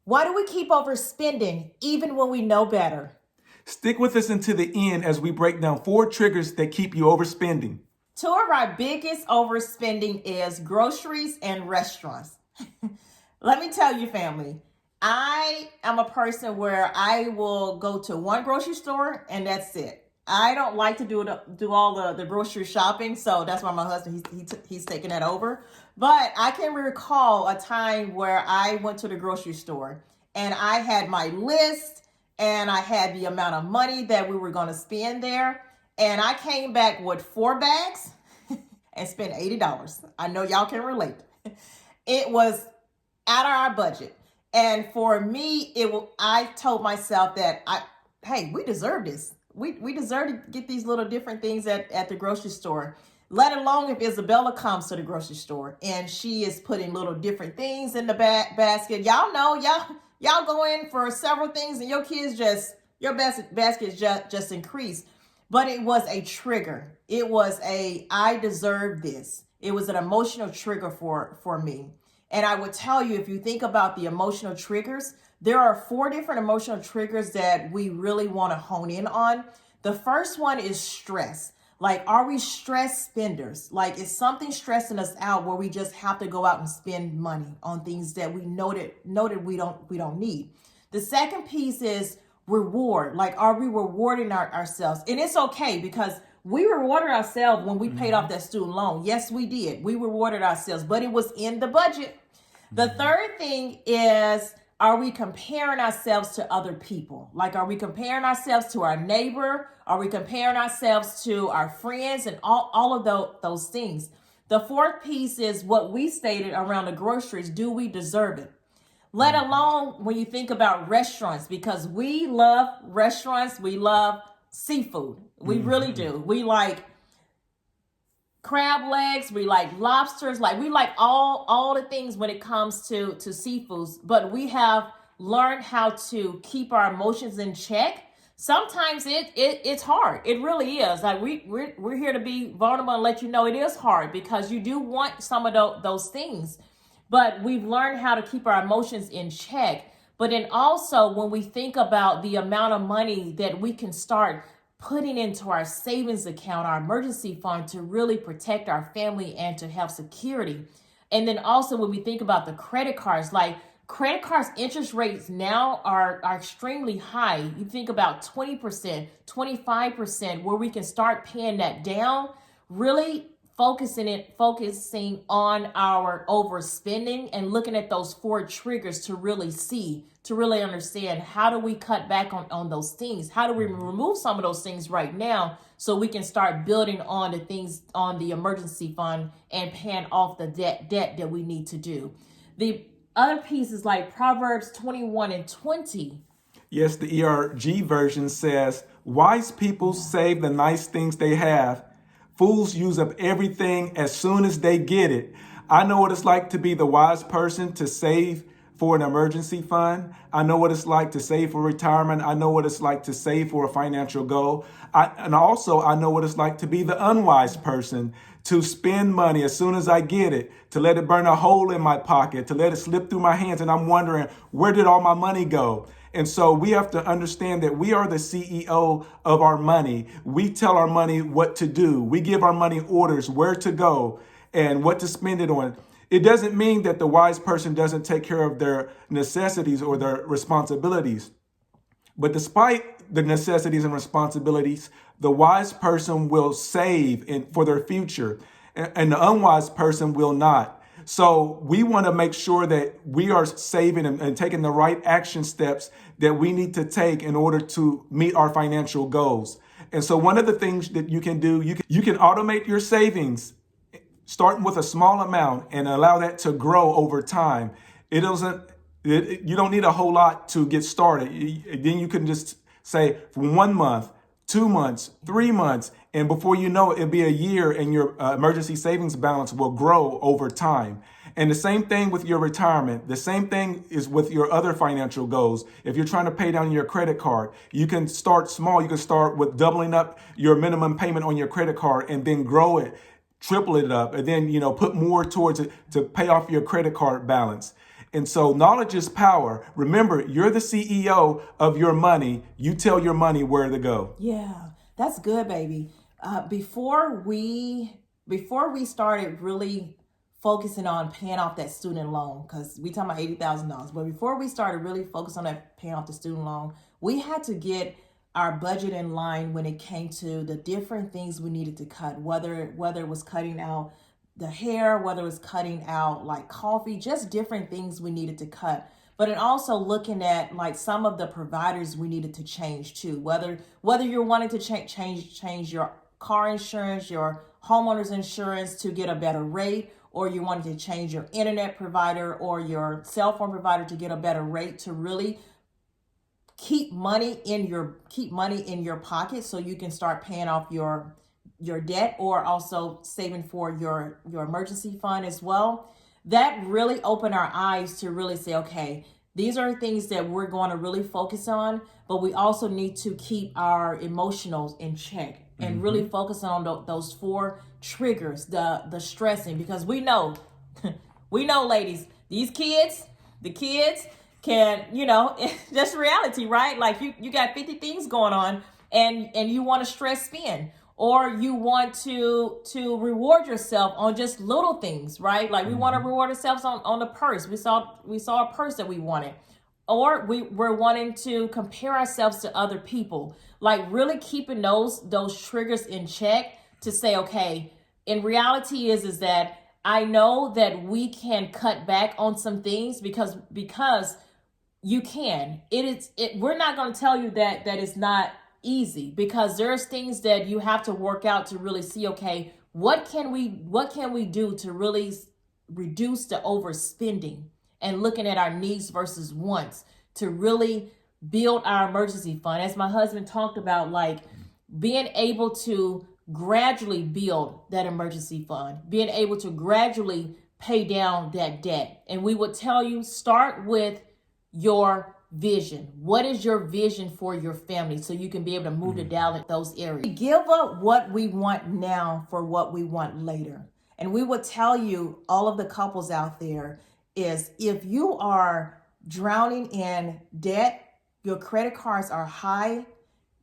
Why do we keep overspending even when we know better? Stick with us until the end as we break down 4 triggers that keep you overspending. Two of our biggest overspending is groceries and restaurants. Let me tell you, family, I am a person where I will go to one grocery store and that's it. I don't like to do all the grocery shopping, so that's why my husband he's taking that over. But I can recall a time where I went to the grocery store and I had my list and I had the amount of money that we were going to spend there, and I came back with 4 bags and spent $80. I know y'all can relate. It was out of our budget. And for me, I told myself that hey, we deserve this. We deserve to get these little different things at the grocery store. Let alone if Isabella comes to the grocery store and she is putting little different things in the basket. Y'all know, y'all go in for several things and your basket just increase. But it was a trigger. It was I deserve this. It was an emotional trigger for me. And I would tell you, if you think about the emotional triggers, there are 4 different emotional triggers that we really want to hone in on. The first one is stress. Like, are we stress spenders? Like, is something stressing us out where we just have to go out and spend money on things that we noted we don't need? The second piece is reward. Like, are we rewarding ourselves? And it's okay, because we rewarded ourselves when we paid off that student loan. Yes, we did. We rewarded ourselves, but it was in the budget. The third thing is, are we comparing ourselves to other people? Like, are we comparing ourselves to our neighbor? Are we comparing ourselves to our friends and all of those things? The fourth piece is what we stated around the groceries. Do we deserve it? Let alone when you think about restaurants, because we love restaurants. We love seafood. We really do. We like crab legs, we like lobsters, like we like all the things when it comes to seafoods, but we have learned how to keep our emotions in check. Sometimes it's hard. It really is. Like, we're here to be vulnerable and let you know it is hard, because you do want some of those things, but we've learned how to keep our emotions in check. But then also, when we think about the amount of money that we can start putting into our savings account, our emergency fund, to really protect our family and to have security. And then also, when we think about the credit cards, like credit cards interest rates now are extremely high. You think about 20%, 25%, where we can start paying that down, really focusing on our overspending and looking at those 4 triggers to really understand, how do we cut back on those things? How do we remove some of those things right now so we can start building on the things on the emergency fund and paying off the debt that we need to do? The other piece is like Proverbs 21:20. Yes, the ERG version says, wise people save the nice things they have. Fools use up everything as soon as they get it. I know what it's like to be the wise person to save for an emergency fund. I know what it's like to save for retirement. I know what it's like to save for a financial goal. And also, I know what it's like to be the unwise person, to spend money as soon as I get it, to let it burn a hole in my pocket, to let it slip through my hands. And I'm wondering, where did all my money go? And so we have to understand that we are the CEO of our money. We tell our money what to do. We give our money orders, where to go and what to spend it on. It doesn't mean that the wise person doesn't take care of their necessities or their responsibilities. But despite the necessities and responsibilities, the wise person will save for their future, and the unwise person will not. So we want to make sure that we are saving and taking the right action steps that we need to take in order to meet our financial goals. And so one of the things that you can do, you can automate your savings, starting with a small amount, and allow that to grow over time. You don't need a whole lot to get started. Then you can just say, for 1 month, 2 months, 3 months, and before you know it, it'll be a year, and your emergency savings balance will grow over time. And the same thing with your retirement. The same thing is with your other financial goals. If you're trying to pay down your credit card, you can start small. You can start with doubling up your minimum payment on your credit card and then grow it, triple it up, and then, put more towards it to pay off your credit card balance. And so knowledge is power. Remember, you're the CEO of your money. You tell your money where to go. Yeah, that's good, baby. Before we started really focusing on paying off that student loan, because we talking about $80,000, but before we started really focusing on that paying off the student loan, we had to get our budget in line when it came to the different things we needed to cut, whether it was cutting out the hair, whether it was cutting out like coffee, just different things we needed to cut. But it also looking at like some of the providers we needed to change too, whether you're wanting to change your car insurance, your homeowner's insurance to get a better rate, or you wanted to change your internet provider or your cell phone provider to get a better rate, to really keep money in your pocket so you can start paying off your debt, or also saving for your emergency fund as well. That really opened our eyes to really say, okay, these are things that we're going to really focus on, but we also need to keep our emotionals in check and really focus on those four triggers, the stressing, because we know ladies, the kids can, it's just reality, right? Like you got 50 things going on, and you want to stress spend, or you want to reward yourself on just little things, right? Like we want to reward ourselves on the purse. We saw a purse that we wanted, or we're wanting to compare ourselves to other people. Like really keeping those triggers in check to say, okay, in reality is that I know that we can cut back on some things because you can. We're not going to tell you that it's not easy, because there's things that you have to work out to really see, okay, what can we do to really reduce the overspending, and looking at our needs versus wants to really build our emergency fund. As my husband talked about, like being able to gradually build that emergency fund, being able to gradually pay down that debt. And we would tell you, start with your vision. What is your vision for your family, so you can be able to move the dial in those areas? We give up what we want now for what we want later. And we would tell you, all of the couples out there, is if you are drowning in debt, your credit cards are high,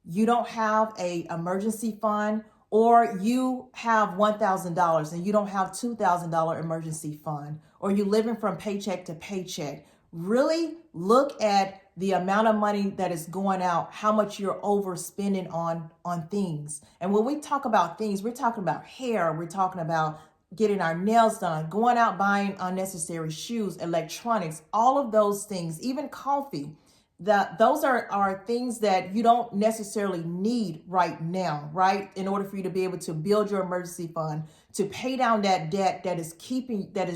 you don't have a emergency fund, or you have $1,000 and you don't have $2,000 emergency fund, or you're living from paycheck to paycheck, really look at the amount of money that is going out, how much you're overspending on things. And when we talk about things, we're talking about hair, we're talking about getting our nails done, going out buying unnecessary shoes, electronics, all of those things, even coffee. Those are things that you don't necessarily need right now, right? In order for you to be able to build your emergency fund, to pay down that debt that is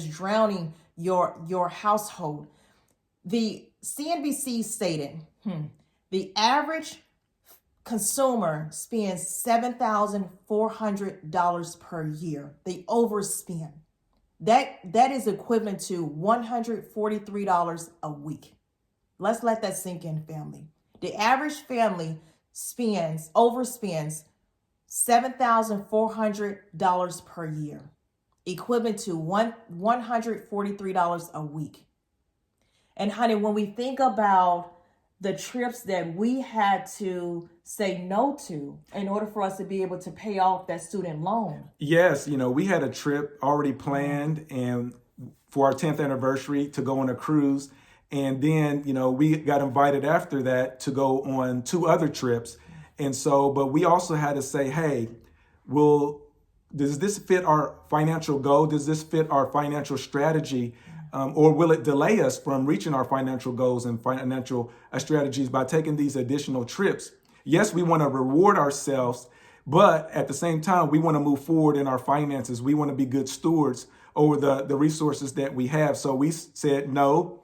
drowning your household. The CNBC stated, the average consumer spends $7,400 per year. They overspend. That is equivalent to $143 a week. Let's let that sink in, family. The average family overspends $7,400 per year, equivalent to $143 a week. And honey, when we think about the trips that we had to say no to in order for us to be able to pay off that student loan. Yes, we had a trip already planned, and for our 10th anniversary, to go on a cruise. And then, we got invited after that to go on 2 other trips. And so, but we also had to say, hey, does this fit our financial goal? Does this fit our financial strategy? Or will it delay us from reaching our financial goals and financial strategies by taking these additional trips? Yes, we want to reward ourselves, but at the same time, we want to move forward in our finances. We want to be good stewards over the resources that we have. So we said, no,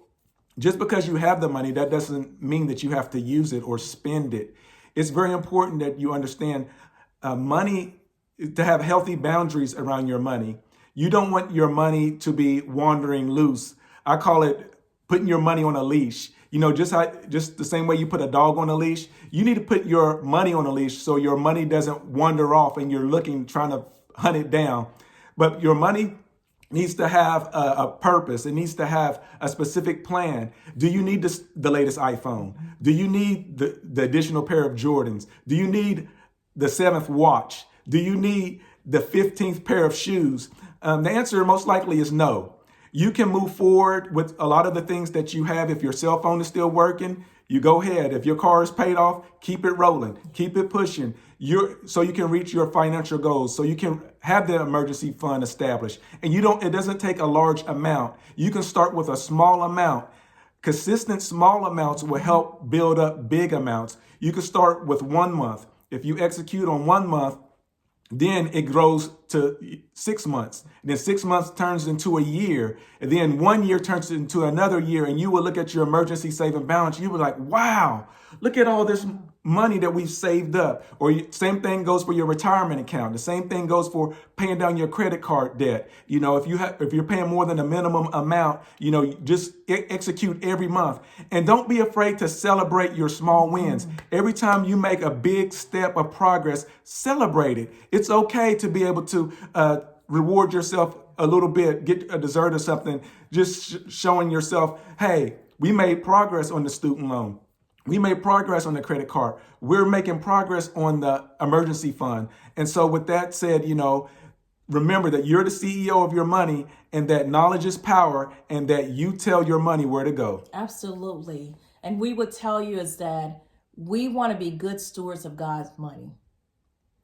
just because you have the money, that doesn't mean that you have to use it or spend it. It's very important that you understand money, to have healthy boundaries around your money. You don't want your money to be wandering loose. I call it putting your money on a leash. Just the same way you put a dog on a leash, you need to put your money on a leash so your money doesn't wander off and you're trying to hunt it down. But your money needs to have a purpose. It needs to have a specific plan. Do you need the latest iPhone? Do you need the additional pair of Jordans? Do you need the 7th watch? Do you need the 15th pair of shoes? The answer most likely is no. You can move forward with a lot of the things that you have. If your cell phone is still working, you go ahead. If your car is paid off, keep it rolling, keep it pushing. So you can reach your financial goals, so you can have the emergency fund established. And it doesn't take a large amount. You can start with a small amount. Consistent small amounts will help build up big amounts. You can start with 1 month. If you execute on 1 month, then it grows to 6 months. And then 6 months turns into a year. And then 1 year turns into another year. And you will look at your emergency saving balance. You will be like, wow, look at all this money that we've saved up. Or same thing goes for your retirement account. The same thing goes for paying down your credit card debt. You know, if you're paying more than a minimum amount, you know, just execute every month. And don't be afraid to celebrate your small wins. Every time you make a big step of progress, celebrate it. It's okay to be able to reward yourself a little bit, get a dessert or something, just showing yourself, hey, we made progress on the student loan. We made progress on the credit card. We're making progress on the emergency fund. And so with that said, you know, remember that you're the CEO of your money, and that knowledge is power, and that you tell your money where to go. Absolutely. And we would tell you is that we want to be good stewards of God's money.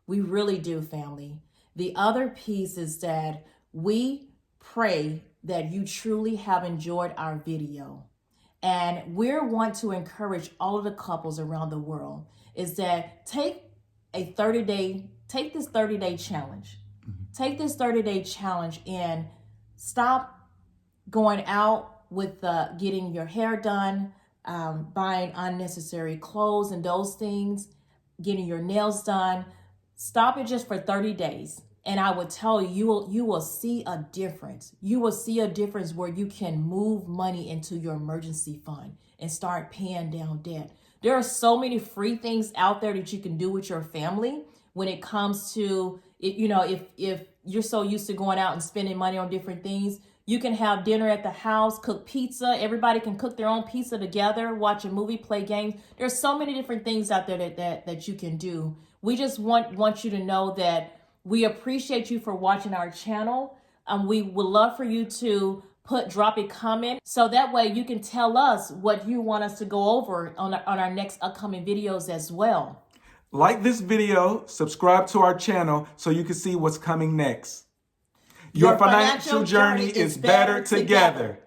We really do, family. The other piece is that we pray that you truly have enjoyed our video. And we want to encourage all of the couples around the world is that take this 30-day challenge. Take this 30-day challenge and stop going out with getting your hair done, buying unnecessary clothes and those things, getting your nails done. Stop it just for 30 days. And I would tell you, you will see a difference. You will see a difference where you can move money into your emergency fund and start paying down debt. There are so many free things out there that you can do with your family when it comes to, you know, if you're so used to going out and spending money on different things, you can have dinner at the house, cook pizza. Everybody can cook their own pizza together, watch a movie, play games. There's so many different things out there that you can do. We just want you to know that we appreciate you for watching our channel. We would love for you to drop a comment so that way you can tell us what you want us to go over on our next upcoming videos as well. Like this video, subscribe to our channel so you can see what's coming next. Your financial journey is better together.